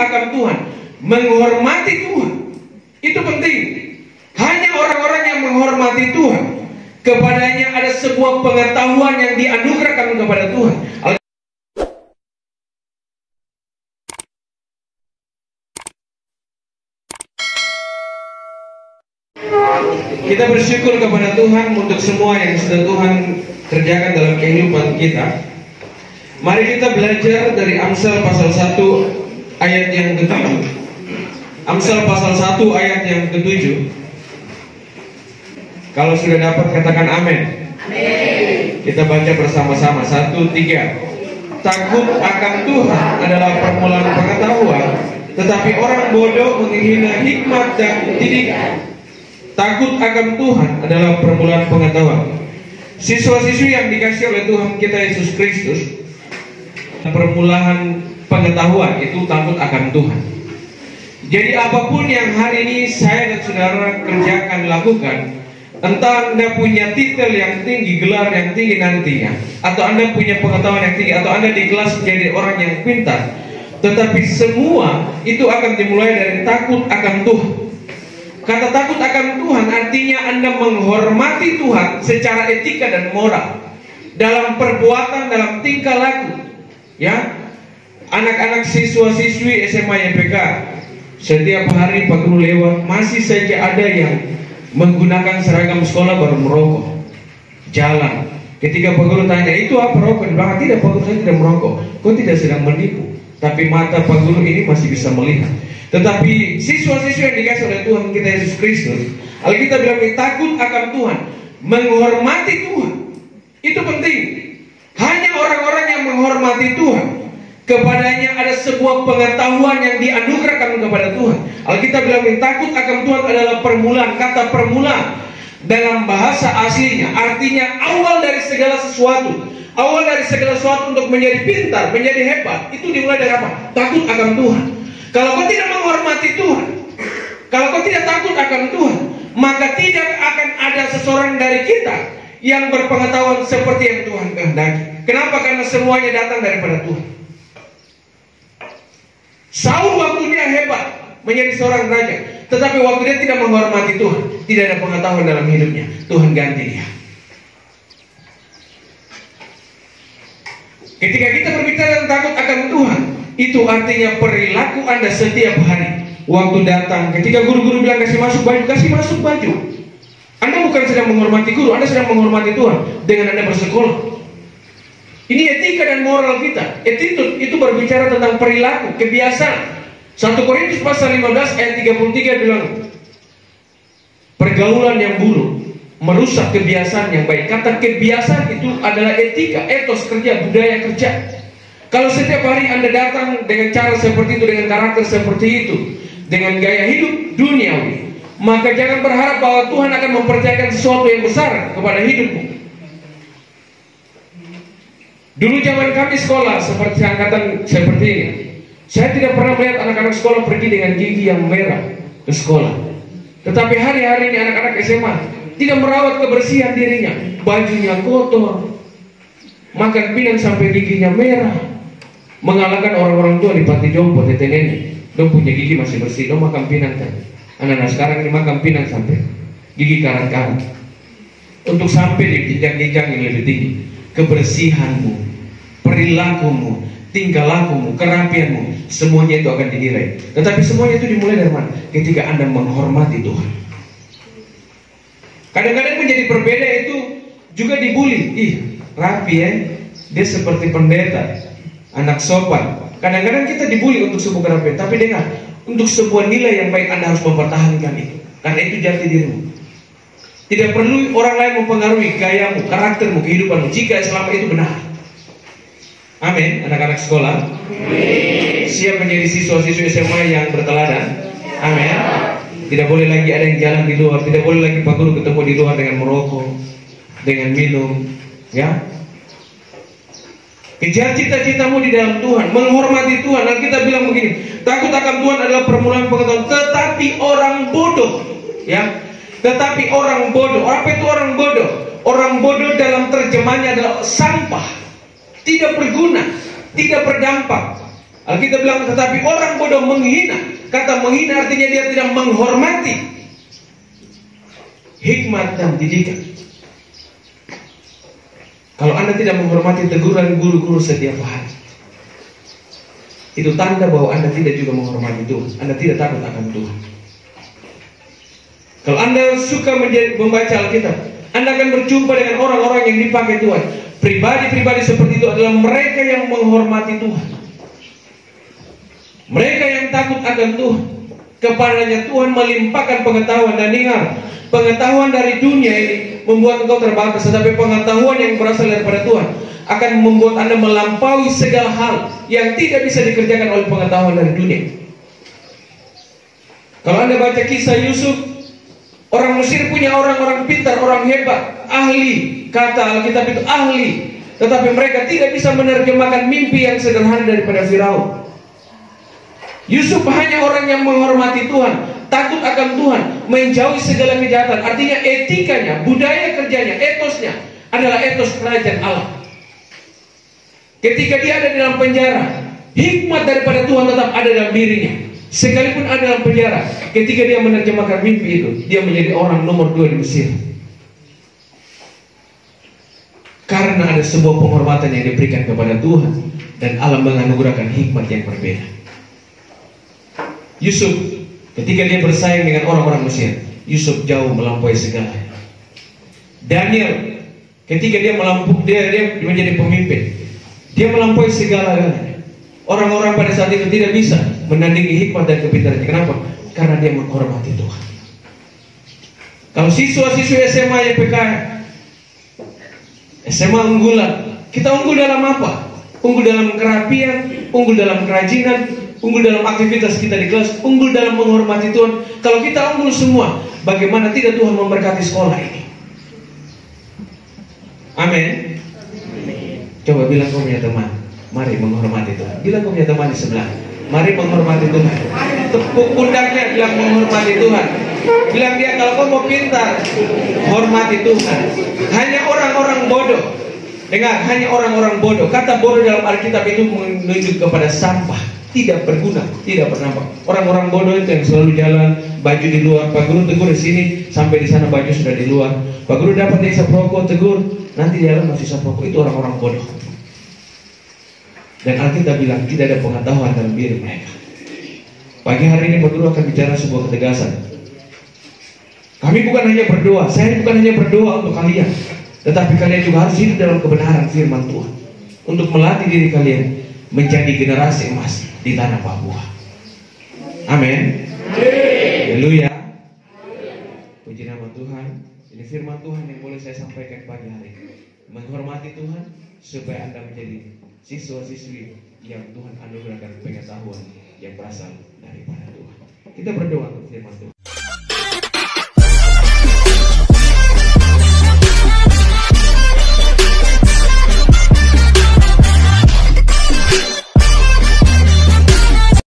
akan Tuhan, menghormati Tuhan. Itu penting. Hanya orang-orang yang menghormati Tuhan, kepadanya ada sebuah pengetahuan yang dianugerahkan kepada Tuhan. Kita bersyukur kepada Tuhan untuk semua yang sudah Tuhan kerjakan dalam kehidupan kita. Mari kita belajar dari Amsal pasal 1 ayat yang ke-7. Amsal pasal 1 ayat yang ke-7. Kalau sudah dapat katakan amin. Amin. Kita baca bersama-sama. 1, 3. Takut akan Tuhan adalah permulaan pengetahuan, tetapi orang bodoh menghina hikmat dan didikan. Takut akan Tuhan adalah permulaan pengetahuan. Siswa-siswi yang dikasih oleh Tuhan kita Yesus Kristus, permulaan pengetahuan itu takut akan Tuhan. Jadi apapun yang hari ini saya dan saudara kerjakan, lakukan, entah Anda punya titel yang tinggi, gelar yang tinggi nantinya, atau Anda punya pengetahuan yang tinggi, atau Anda di kelas menjadi orang yang pintar, tetapi semua itu akan dimulai dari takut akan Tuhan. Kata takut akan Tuhan artinya Anda menghormati Tuhan secara etika dan moral, dalam perbuatan, dalam tingkah laku. Ya, anak-anak siswa-siswi SMA YPK, setiap hari Pak Guru lewat, masih saja ada yang menggunakan seragam sekolah baru merokok. Jalan, ketika Pak Guru tanya, itu apa rokok? Dia tidak, Pak Guru, saya tidak merokok. Kau tidak sedang menipu, tapi mata Pak Guru ini masih bisa melihat. Tetapi siswa-siswa yang dikasih oleh Tuhan kita Yesus Kristus, Alkitab bilang takut akan Tuhan, menghormati Tuhan. Itu penting. Hanya orang-orang yang menghormati Tuhan, kepadanya ada sebuah pengetahuan yang dianugerahkan kepada Tuhan. Alkitab bilang takut akan Tuhan adalah permulaan. Kata permulaan dalam bahasa aslinya artinya awal dari segala sesuatu. Awal dari segala sesuatu untuk menjadi pintar, menjadi hebat, itu dimulai dari apa? Takut akan Tuhan. Kalau kau tidak menghormati Tuhan, kalau kau tidak takut akan Tuhan, maka tidak akan ada seseorang dari kita yang berpengetahuan seperti yang Tuhan kehendaki. Kenapa? Karena semuanya datang daripada Tuhan. Saul waktu dia hebat menjadi seorang raja, tetapi waktu dia tidak menghormati Tuhan, tidak ada pengetahuan dalam hidupnya, Tuhan ganti dia. Ketika kita berbicara tentang takut akan Tuhan, itu artinya perilaku Anda setiap hari. Waktu datang, ketika guru-guru bilang kasih masuk baju, kasih masuk baju. Anda bukan sedang menghormati guru, Anda sedang menghormati Tuhan dengan Anda bersekolah. Ini etika dan moral kita. Attitude itu berbicara tentang perilaku, kebiasaan. 1 Korintus pasal 15 ayat 33 bilang, pergaulan yang buruk merusak kebiasaan yang baik. Kata kebiasaan itu adalah etika, etos kerja, budaya kerja. Kalau setiap hari Anda datang dengan cara seperti itu, dengan karakter seperti itu, dengan gaya hidup duniawi, maka jangan berharap bahwa Tuhan akan mempercayakan sesuatu yang besar kepada hidupmu. Dulu zaman kami sekolah seperti angkatan seperti ini, saya tidak pernah melihat anak-anak sekolah pergi dengan gigi yang merah ke sekolah. Tetapi hari-hari ini anak-anak SMA tidak merawat kebersihan dirinya, bajunya kotor, makan pinang sampai giginya merah, mengalahkan orang-orang tua di panti jompo, tete nenek. Dong punya gigi masih bersih, dong makan pinang kan. Anak-anak sekarang ini makan pinang sampai gigi karat-karat. Untuk sampai di jenjang-jenjang yang lebih tinggi, kebersihanmu, perilakumu, tingkah lakumu, kerapianmu, semuanya itu akan dinilai. Tetapi semuanya itu dimulai dari mana? Ketika Anda menghormati Tuhan. Kadang-kadang menjadi berbeda itu juga dibully. Ih, rapi ya, dia seperti pendeta, anak sopan. Kadang-kadang kita dibully untuk sebuah kerapian. Tapi dengar, untuk sebuah nilai yang baik Anda harus mempertahankan itu. Karena itu jati dirimu. Tidak perlu orang lain mempengaruhi gayamu, karaktermu, kehidupanmu, jika selama itu benar. Amin, anak-anak sekolah. Amin. Siap menjadi siswa-siswi SMA yang berteladan. Amin. Tidak boleh lagi ada yang jalan di luar, tidak boleh lagi Pak Guru ketemu di luar dengan merokok, dengan minum, ya. Kejar cita-citamu di dalam Tuhan, menghormati Tuhan. Dan kita bilang begini, takut akan Tuhan adalah permulaan pengetahuan. Tetapi orang bodoh, ya. Tetapi orang bodoh, apa itu orang bodoh? Orang bodoh dalam terjemahnya adalah sampah, tidak berguna, tidak berdampak. Alkitab bilang, tetapi orang bodoh menghina. Kata menghina artinya dia tidak menghormati hikmat dan didikan. Kalau Anda tidak menghormati teguran guru-guru setiap hari, itu tanda bahwa Anda tidak juga menghormati Tuhan. Anda tidak takut akan Tuhan. Kalau Anda suka membaca Alkitab, Anda akan berjumpa dengan orang-orang yang dipakai Tuhan. Pribadi-pribadi seperti itu adalah mereka yang menghormati Tuhan. Mereka yang takut akan Tuhan. Kepadanya Tuhan melimpahkan pengetahuan. Dan ingat, pengetahuan dari dunia ini membuat engkau terbatas, tetapi pengetahuan yang berasal daripada Tuhan akan membuat Anda melampaui segala hal yang tidak bisa dikerjakan oleh pengetahuan dari dunia. Kalau Anda baca kisah Yusuf, orang Mesir punya orang-orang pintar, orang hebat, ahli. Kata Alkitab itu ahli, tetapi mereka tidak bisa menerjemahkan mimpi yang sederhana daripada Firaun. Yusuf hanya orang yang menghormati Tuhan, takut akan Tuhan, menjauhi segala kejahatan. Artinya etikanya, budaya kerjanya, etosnya adalah etos kerajaan Allah. Ketika dia ada di dalam penjara, hikmat daripada Tuhan tetap ada dalam dirinya. Sekalipun ada dalam penjara, ketika dia menerjemahkan mimpi itu, dia menjadi orang nomor 2 di Mesir. Karena ada sebuah penghormatan yang diberikan kepada Tuhan, dan Allah menganugerahkan hikmat yang berbeda. Yusuf, ketika dia bersaing dengan orang-orang Mesir, Yusuf jauh melampaui segalanya. Daniel, ketika dia menjadi pemimpin, dia melampaui segala-galanya. Orang-orang pada saat itu tidak bisa menandingi hikmat dan kepintarannya. Kenapa? Karena dia menghormati Tuhan. Kalau siswa-siswi SMA YPK, SMA unggulan, kita unggul dalam apa? Unggul dalam kerapian, unggul dalam kerajinan, unggul dalam aktivitas kita di kelas, unggul dalam menghormati Tuhan. Kalau kita unggul semua, bagaimana tidak Tuhan memberkati sekolah ini? Amin. Coba bilang kau punya teman, mari menghormati Tuhan. Bilang kau punya teman di sebelah, mari menghormati Tuhan. Tepuk pundaknya, bilang menghormati Tuhan. Bilang dia, kalau kau mau pintar, hormati Tuhan. Hanya orang-orang bodoh, dengar, hanya orang-orang bodoh. Kata bodoh dalam Alkitab itu menunjuk kepada sampah, tidak berguna, tidak bernampak. Orang-orang bodoh itu yang selalu jalan, baju di luar. Pak Guru tegur di sini, sampai di sana baju sudah di luar. Pak Guru dapat hisap rokok, tegur, nanti di dalam masih hisap rokok. Itu orang-orang bodoh. Dan Alkitab bilang tidak ada pengetahuan dalam diri mereka. Pagi hari ini Pak Guru akan bicara sebuah ketegasan. Kami bukan hanya berdoa, saya bukan hanya berdoa untuk kalian, tetapi kalian juga harus hidup dalam kebenaran firman Tuhan, untuk melatih diri kalian menjadi generasi emas di tanah Papua. Amin. Haleluya. Puji nama Tuhan. Ini firman Tuhan yang boleh saya sampaikan pagi hari ini. Menghormati Tuhan supaya Anda menjadi siswa-siswi yang Tuhan anugerahkan pengetahuan yang berasal daripada Tuhan. Kita berdoa untuk firman Tuhan.